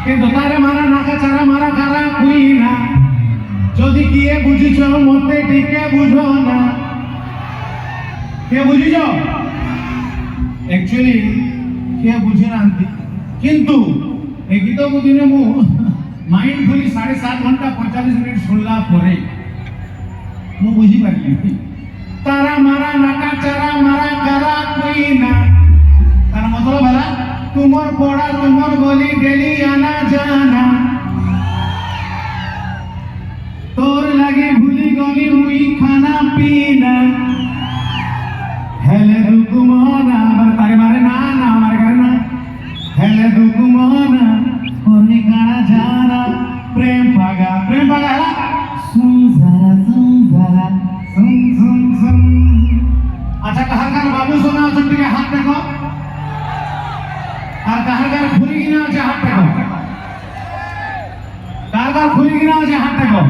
কিন্তু তারে মারা নাকা চারা মারা কারা কুই না যদি কিয়ে বুঝিছ মতে টিকে বুঝো না কে বুঝিছ एक्चुअली কে বুঝি না কিন্তু এই গীতକୁ দিনে ମୁଁ ମାଇଣ୍ଡଫୁଲି 7.5 ଘଣ୍ଟା 45 ମିନିଟ୍ ଶୁଣିଲା ପରେ ମୁଁ ବୁଝିପାରିଲି तारा मारा नाका चारा मारा कारा कोई ना तार मतलब भला तुमर पड़ा तुमर गली डेली आना जाना तोर लगे भूली गली हुई खाना पीना हेले रुकुमाना तारे मारे ना ना हमारे घर ना हेले रुकुमाना कोने गाना जाना प्रेम भागा है सुन जरा सुन अच्छा कहार बाबू सोना अच्छे हाथ देखो और कहार खुली किना अच्छे हाथ देखो कहार खुली किना अच्छे हाथ देखो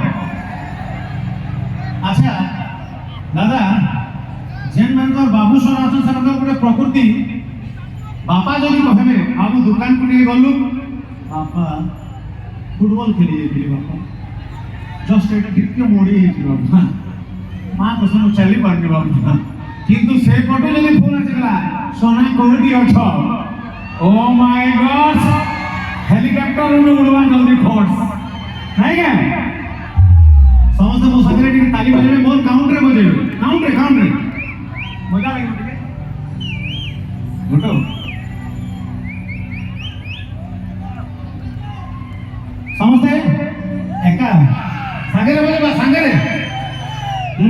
अच्छा दादा जेन मानकर बाबू सोना अच्छे सनकर गोटे प्रकृति बापा जदि कहबे बाबू दुकान को नहीं गलु बापा फुटबॉल खेली जाइए बापा जस्ट एटा टिके मोड़ी बापा माँ तो सुनो चली पारनी बाबू किंतु से पटो जदि फोन आछला सोना कोडी अछ ओ माय गॉड हेलीकॉप्टर में उड़वा जल्दी फोर्स नहीं क्या समस्त मो संगे टिके ताली बजेबे मोर काउंटर बजेबे काउंटर मजा लागे टिके गोटो समस्त एका संगे बजेबा संगे 1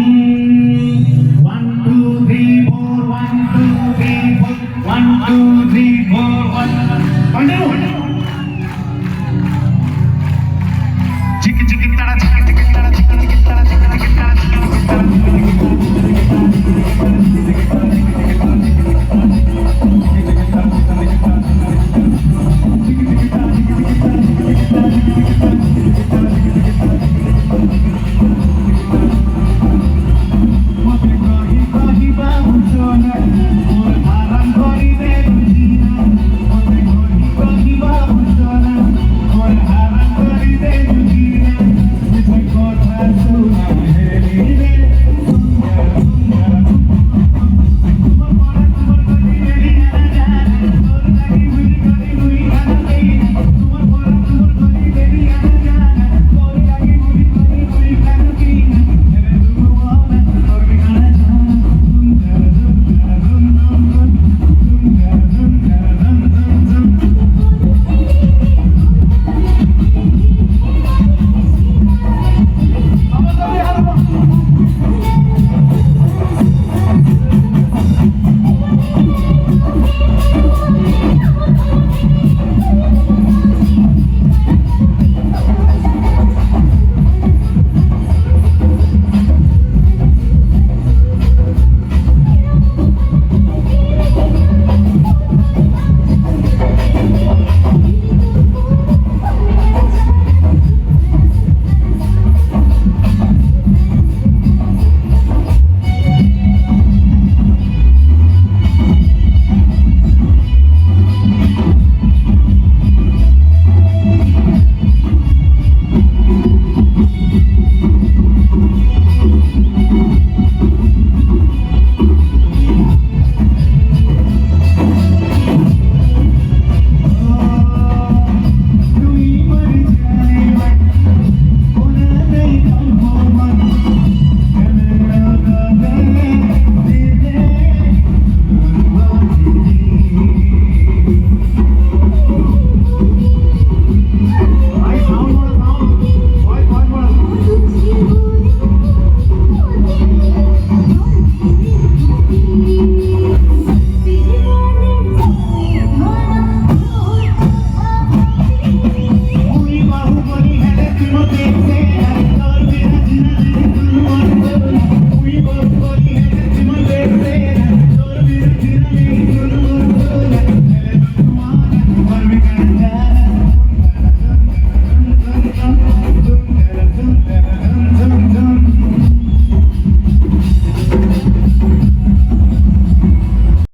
2 3 4 1 2 3 4 1 2 3 4 1 कंटिन्यू